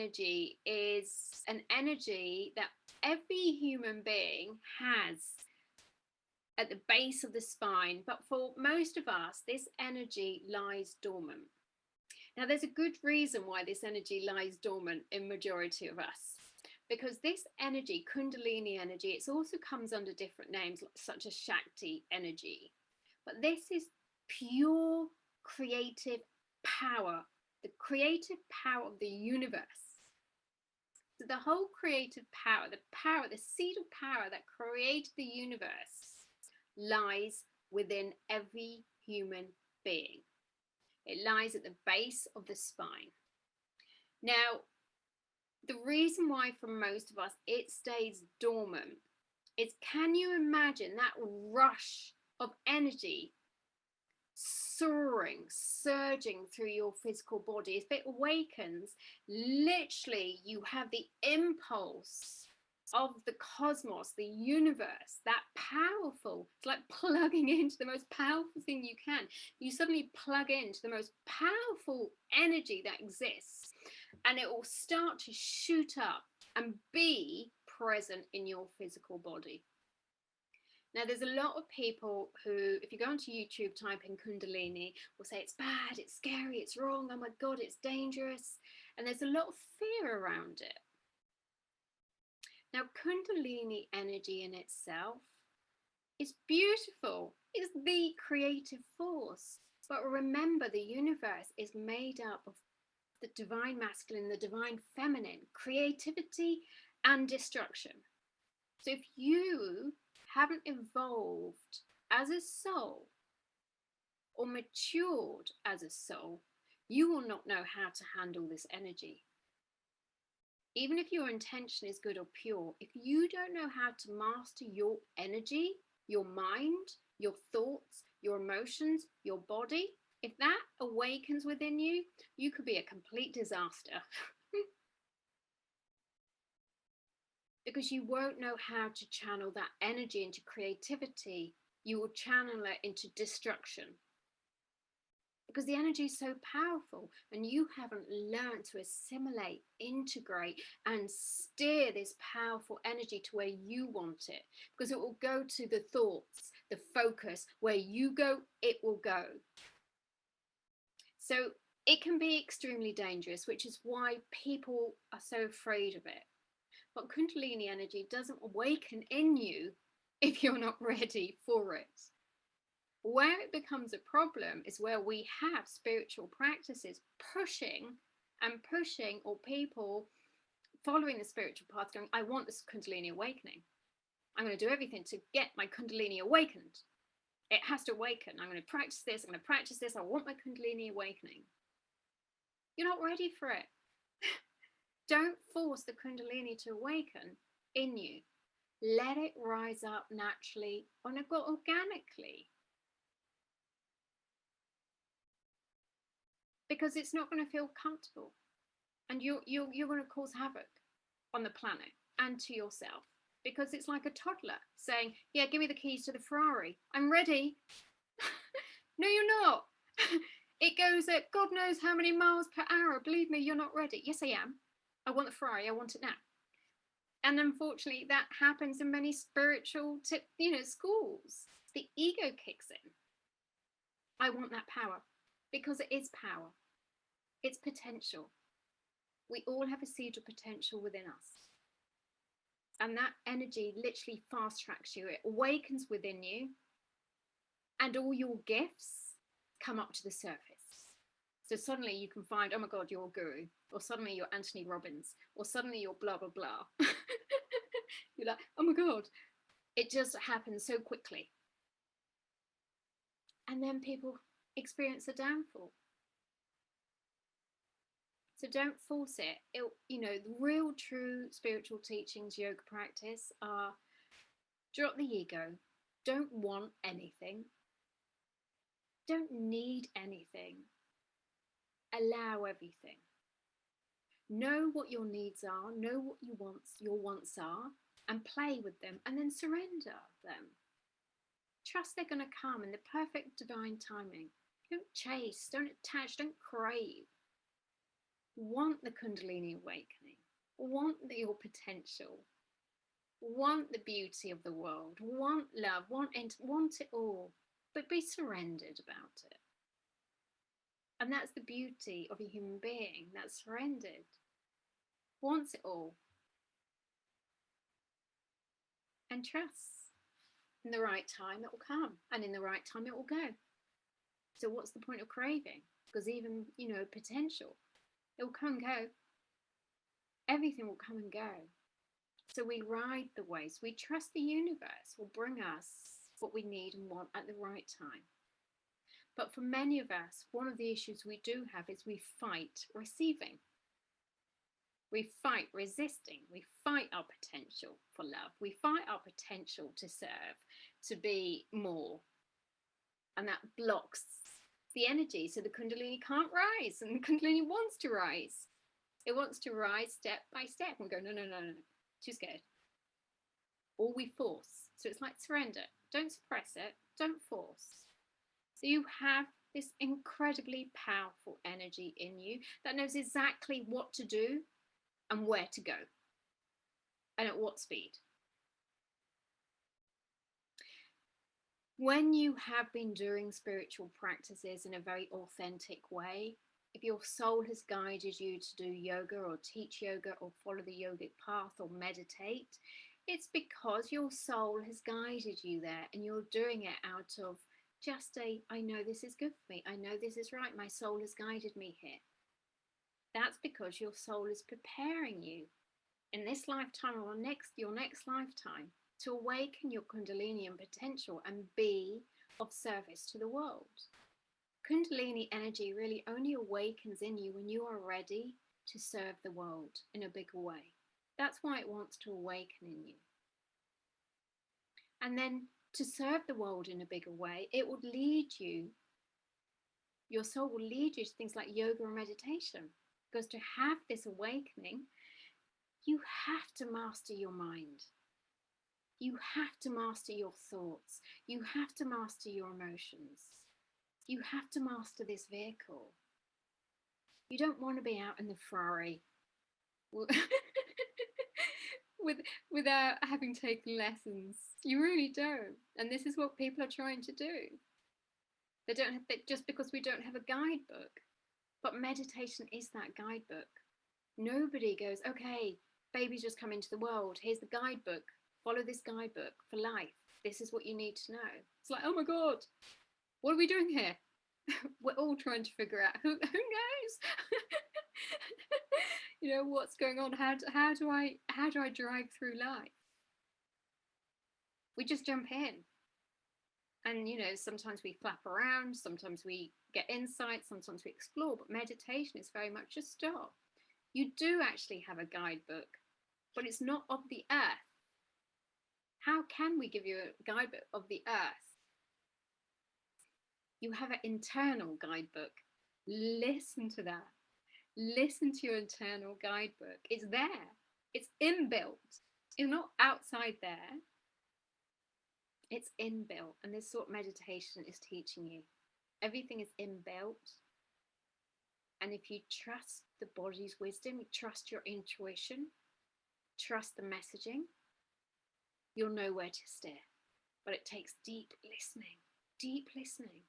energy is an energy that every human being has at the base of the spine, but for most of us, this energy lies dormant. Now, there's a good reason why this energy lies dormant in majority of us, because this energy, Kundalini energy, it also comes under different names such as Shakti energy, but this is pure creative power, the creative power of the universe. So the whole creative power, the seed of power that created the universe lies within every human being. It lies at the base of the spine. Now, the reason why for most of us it stays dormant is, can you imagine that rush of energy soaring, surging through your physical body? If it awakens, literally you have the impulse of the cosmos, the universe, that powerful. It's like plugging into the most powerful thing you can. You suddenly plug into the most powerful energy that exists, and it will start to shoot up and be present in your physical body. Now, there's a lot of people who, if you go onto YouTube, type in Kundalini, will say it's bad, it's scary, it's wrong, oh my God, it's dangerous. And there's a lot of fear around it. Now, Kundalini energy in itself is beautiful. It's the creative force. But remember, the universe is made up of the divine masculine, the divine feminine, creativity and destruction. So if you haven't evolved as a soul or matured as a soul, you will not know how to handle this energy. Even if your intention is good or pure, if you don't know how to master your energy, your mind, your thoughts, your emotions, your body, if that awakens within you, you could be a complete disaster. Because you won't know how to channel that energy into creativity. You will channel it into destruction. Because the energy is so powerful and you haven't learned to assimilate, integrate and steer this powerful energy to where you want it. Because it will go to the thoughts, the focus, where you go, it will go. So it can be extremely dangerous, which is why people are so afraid of it. But Kundalini energy doesn't awaken in you if you're not ready for it. Where it becomes a problem is where we have spiritual practices pushing, or people following the spiritual path going, I want this Kundalini awakening. I'm going to do everything to get my Kundalini awakened. It has to awaken. I'm going to practice this. I'm going to practice this. I want my Kundalini awakening. You're not ready for it. Don't force the Kundalini to awaken in you. Let it rise up naturally and organically. Because it's not going to feel comfortable. And you're going to cause havoc on the planet and to yourself. Because it's like a toddler saying, yeah, give me the keys to the Ferrari. I'm ready. No, you're not. It goes at God knows how many miles per hour. Believe me, you're not ready. Yes, I am. I want the Ferrari. I want it now. And unfortunately, that happens in many spiritual schools. The ego kicks in. I want that power because it is power. It's potential. We all have a seed of potential within us. And that energy literally fast tracks you. It awakens within you. And all your gifts come up to the surface. So suddenly you can find, oh my God, you're a guru. Or suddenly you're Anthony Robbins. Or suddenly you're blah, blah, blah. You're like, oh my God. It just happens so quickly. And then people experience a downfall. So don't force it. The real true spiritual teachings, yoga practice are drop the ego. Don't want anything. Don't need anything. Allow everything. Know what your needs are. Know what your wants are, and play with them, and then surrender them. Trust they're going to come in the perfect divine timing. Don't chase. Don't attach. Don't crave. want the Kundalini awakening, want your potential, want the beauty of the world, want love, want it all, but be surrendered about it. And that's the beauty of a human being that's surrendered, wants it all, and trusts in the right time it will come, and in the right time it will go. So what's the point of craving? Because even, potential, it will come and go. Everything will come and go. So we ride the waves. We trust the universe will bring us what we need and want at the right time. But for many of us, one of the issues we do have is we fight receiving. We fight resisting. We fight our potential for love. We fight our potential to serve, to be more. And that blocks the energy. So the Kundalini can't rise, and the Kundalini wants to rise. It wants to rise step by step. And we go, no, too scared. Or we force. So it's like surrender. Don't suppress it. Don't force. So you have this incredibly powerful energy in you that knows exactly what to do and where to go and at what speed. When you have been doing spiritual practices in a very authentic way, if your soul has guided you to do yoga or teach yoga or follow the yogic path or meditate, it's because your soul has guided you there and you're doing it out of just I know this is good for me. I know this is right. My soul has guided me here. That's because your soul is preparing you in this lifetime or your next lifetime to awaken your Kundalini and potential and be of service to the world. Kundalini energy really only awakens in you when you are ready to serve the world in a bigger way. That's why it wants to awaken in you. And then to serve the world in a bigger way, it would lead you, your soul will lead you to things like yoga and meditation. Because to have this awakening, you have to master your mind. You have to master your thoughts. You have to master your emotions. You have to master this vehicle. You don't want to be out in the Ferrari without having taken lessons. You really don't. And this is what people are trying to do. They don't have, just because we don't have a guidebook. But meditation is that guidebook. Nobody goes, okay, baby's just come into the world. Here's the guidebook. Follow this guidebook for life. This is what you need to know. It's like, oh my God, what are we doing here? We're all trying to figure out who knows. What's going on? How do I drive through life? We just jump in. And sometimes we flap around, sometimes we get insight, sometimes we explore, but meditation is very much a stop. You do actually have a guidebook, but it's not of the earth. How can we give you a guidebook of the earth? You have an internal guidebook. Listen to that. Listen to your internal guidebook. It's there. It's inbuilt. It's not outside there. It's inbuilt. And this sort of meditation is teaching you. Everything is inbuilt. And if you trust the body's wisdom, you trust your intuition, trust the messaging, you'll know where to steer. But it takes deep listening.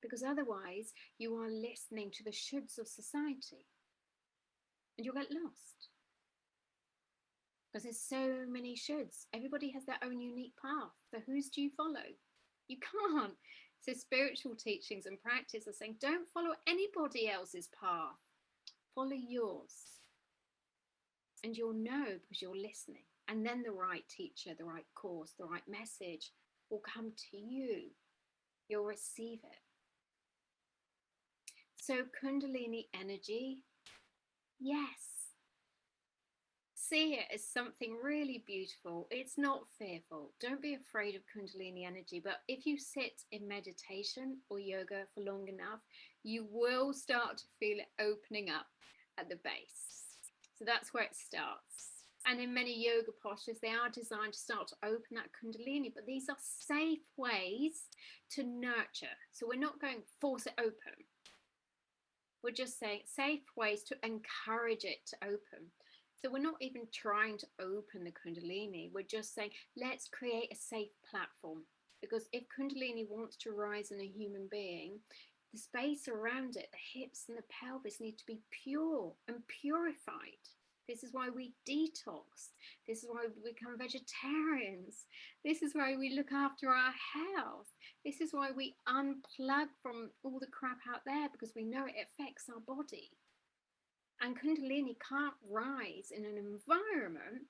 Because otherwise you are listening to the shoulds of society and you'll get lost. Because there's so many shoulds. Everybody has their own unique path. So whose do you follow? You can't. So spiritual teachings and practice are saying, don't follow anybody else's path. Follow yours. And you'll know because you're listening. And then the right teacher, the right course, the right message will come to you. You'll receive it. So Kundalini energy, yes. See it as something really beautiful. It's not fearful. Don't be afraid of Kundalini energy. But if you sit in meditation or yoga for long enough, you will start to feel it opening up at the base. So that's where it starts. And in many yoga postures, they are designed to start to open that Kundalini. But these are safe ways to nurture. So we're not going force it open. We're just saying safe ways to encourage it to open. So we're not even trying to open the Kundalini. We're just saying, let's create a safe platform. Because if Kundalini wants to rise in a human being, the space around it, the hips and the pelvis, need to be pure and purified. This is why we detox. This is why we become vegetarians. This is why we look after our health. This is why we unplug from all the crap out there, because we know it affects our body. And Kundalini can't rise in an environment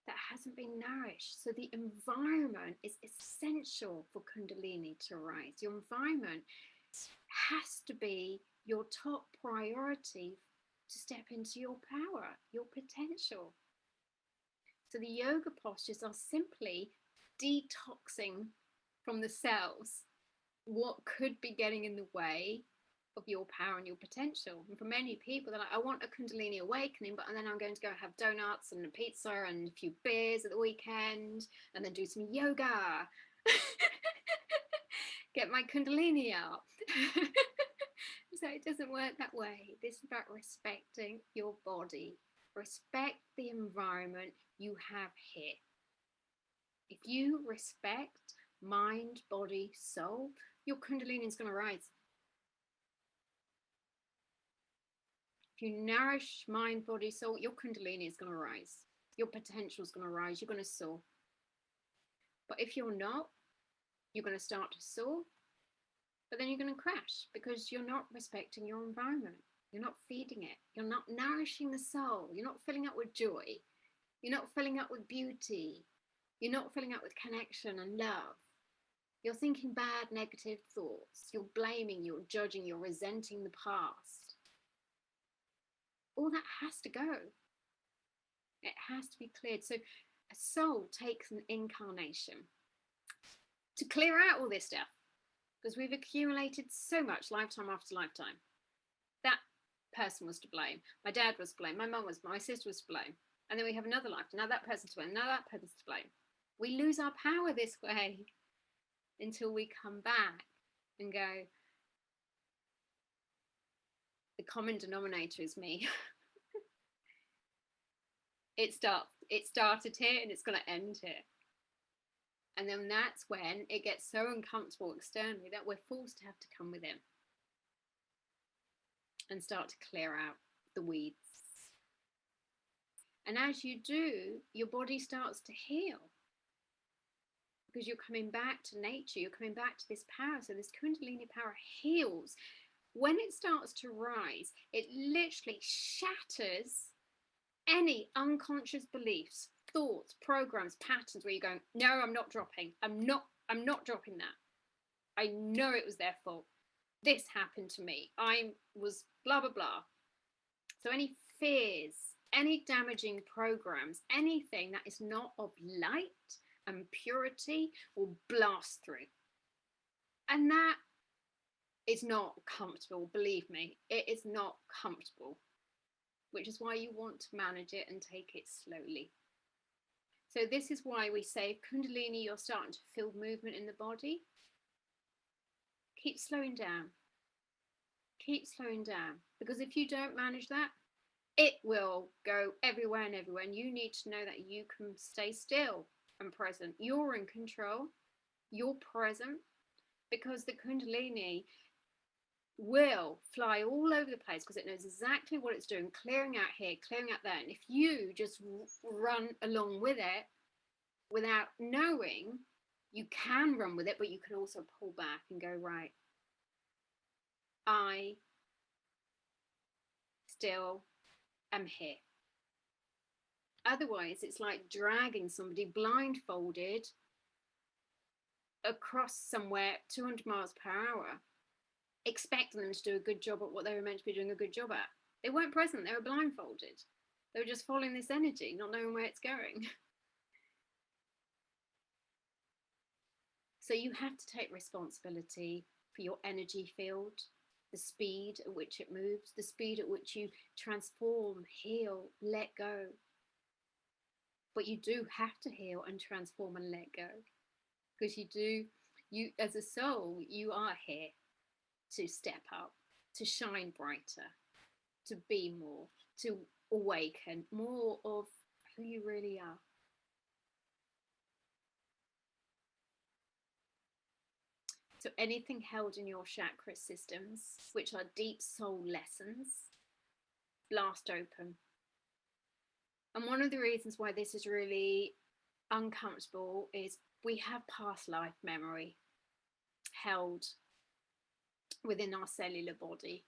that hasn't been nourished. So the environment is essential for Kundalini to rise. Your environment has to be your top priority to step into your power, your potential. So the yoga postures are simply detoxing from the cells what could be getting in the way of your power and your potential. And for many people, they're like, I want a Kundalini awakening, but then I'm going to go have donuts and a pizza and a few beers at the weekend and then do some yoga. Get my Kundalini out. So it doesn't work that way. This is about respecting your body. Respect the environment you have here. If you respect mind, body, soul, your Kundalini is going to rise. If you nourish mind, body, soul, your Kundalini is going to rise. Your potential is going to rise. You're going to soar. But if you're not, you're going to start to soar, but then you're going to crash because you're not respecting your environment. You're not feeding it. You're not nourishing the soul. You're not filling up with joy. You're not filling up with beauty. You're not filling up with connection and love. You're thinking bad, negative thoughts. You're blaming, you're judging, you're resenting the past. All that has to go. It has to be cleared. So a soul takes an incarnation to clear out all this stuff, because we've accumulated so much lifetime after lifetime. That person was to blame. My dad was to blame. My sister was to blame. And then we have another life. Now that person's to blame. Now that person's to blame. We lose our power this way until we come back and go, the common denominator is me. It started here and it's going to end here. And then that's when it gets so uncomfortable externally that we're forced to have to come within and start to clear out the weeds. And as you do, your body starts to heal, because you're coming back to nature, you're coming back to this power. So this Kundalini power heals. When it starts to rise, it literally shatters any unconscious beliefs, thoughts, programs, patterns where you're going, no, I'm not dropping. I'm not dropping that. I know it was their fault. This happened to me. I was blah, blah, blah. So any fears, any damaging programs, anything that is not of light and purity will blast through. And that is not comfortable. Believe me, it is not comfortable, which is why you want to manage it and take it slowly. So this is why we say, Kundalini, you're starting to feel movement in the body. Keep slowing down. Keep slowing down. Because if you don't manage that, it will go everywhere and everywhere. And you need to know that you can stay still and present. You're in control. You're present. Because the Kundalini will fly all over the place because it knows exactly what it's doing, clearing out here, clearing out there. And if you just run along with it without knowing, you can run with it, but you can also pull back and go, right, I still am here. Otherwise, it's like dragging somebody blindfolded across somewhere 200 miles per hour, expecting them to do a good job at what they were meant to be doing a good job at. They weren't present, they were blindfolded. They were just following this energy, not knowing where it's going. So you have to take responsibility for your energy field, the speed at which it moves, the speed at which you transform, heal, let go. But you do have to heal and transform and let go. Because you as a soul, you are here to step up. to shine brighter, to be more, to awaken more of who you really are. So anything held in your chakra systems, which are deep soul lessons, blast open. And one of the reasons why this is really uncomfortable is we have past life memory held within our cellular body.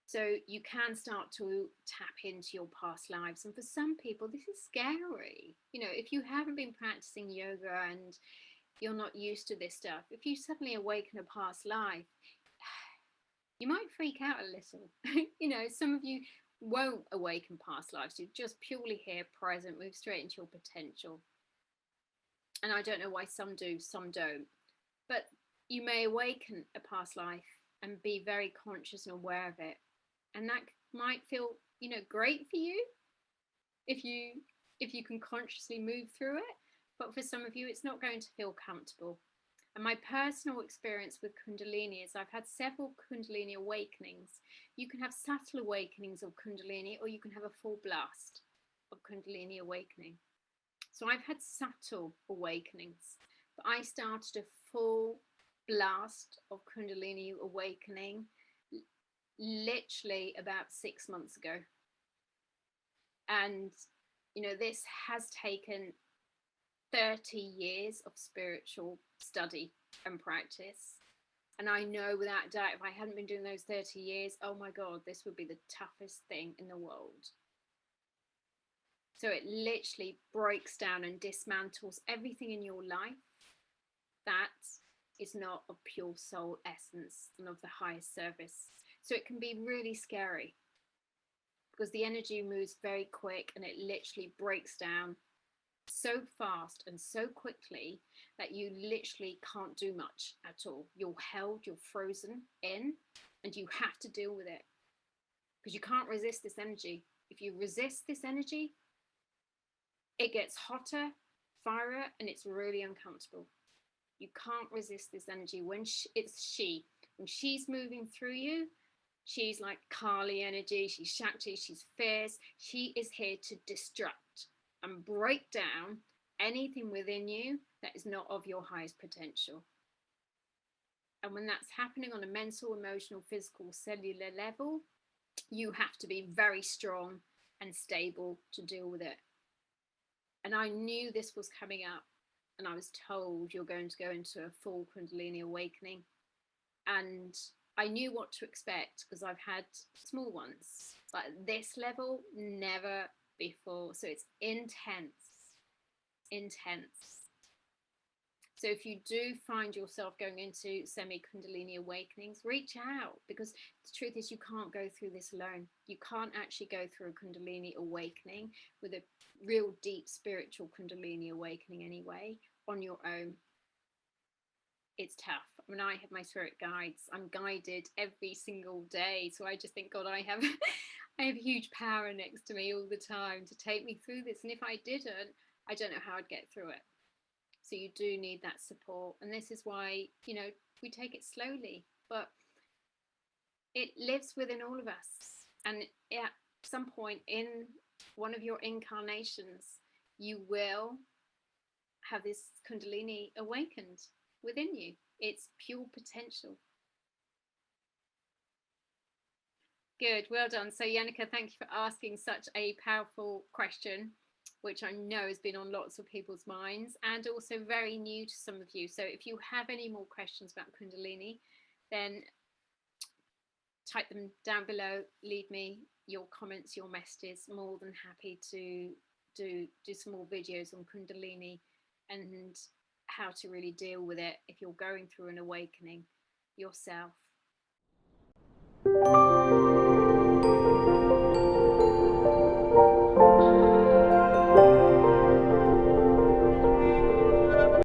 So you can start to tap into your past lives. And for some people, this is scary. You know, if you haven't been practicing yoga and you're not used to this stuff, if you suddenly awaken a past life, you might freak out a little. You know, some of you won't awaken past lives. You're just purely here, present, move straight into your potential. And I don't know why some do, some don't. But you may awaken a past life and be very conscious and aware of it. And that might feel, you know, great for you if you can consciously move through it. But for some of you, it's not going to feel comfortable. And my personal experience with Kundalini is I've had several Kundalini awakenings. You can have subtle awakenings of Kundalini, or you can have a full blast of Kundalini awakening. So I've had subtle awakenings, but I started a full blast of Kundalini awakening literally about 6 months ago. And, you know, this has taken 30 years of spiritual study and practice. And I know without doubt, if I hadn't been doing those 30 years, oh my God, this would be the toughest thing in the world. So it literally breaks down and dismantles everything in your life that is not of pure soul essence and of the highest service. So it can be really scary because the energy moves very quick and it literally breaks down so fast and so quickly that you literally can't do much at all. You're held, you're frozen in, and you have to deal with it because you can't resist this energy. If you resist this energy, it gets hotter, firier, and it's really uncomfortable. You can't resist this energy. When when she's moving through you, she's like Kali energy, she's Shakti, she's fierce. She is here to destruct and break down anything within you that is not of your highest potential. And when that's happening on a mental, emotional, physical, cellular level, you have to be very strong and stable to deal with it. And I knew this was coming up, and I was told you're going to go into a full Kundalini awakening. And I knew what to expect because I've had small ones, but at this level, never before. So it's intense. So if you do find yourself going into semi-Kundalini awakenings, reach out, because the truth is you can't go through this alone. You can't actually go through a Kundalini awakening with a real deep spiritual Kundalini awakening anyway on your own. It's tough. I mean, I have my spirit guides. I'm guided every single day. So I just think, God, I have I have huge power next to me all the time to take me through this. And if I didn't, I don't know how I'd get through it. So you do need that support. And this is why, you know, we take it slowly, but it lives within all of us. And at some point in one of your incarnations, you will have this Kundalini awakened within you. It's pure potential. Good, well done. So Yannicka, thank you for asking such a powerful question, which I know has been on lots of people's minds and also very new to some of you. So if you have any more questions about Kundalini, then type them down below, leave me your comments, your messages. More than happy to do some more videos on Kundalini and how to really deal with it if you're going through an awakening yourself.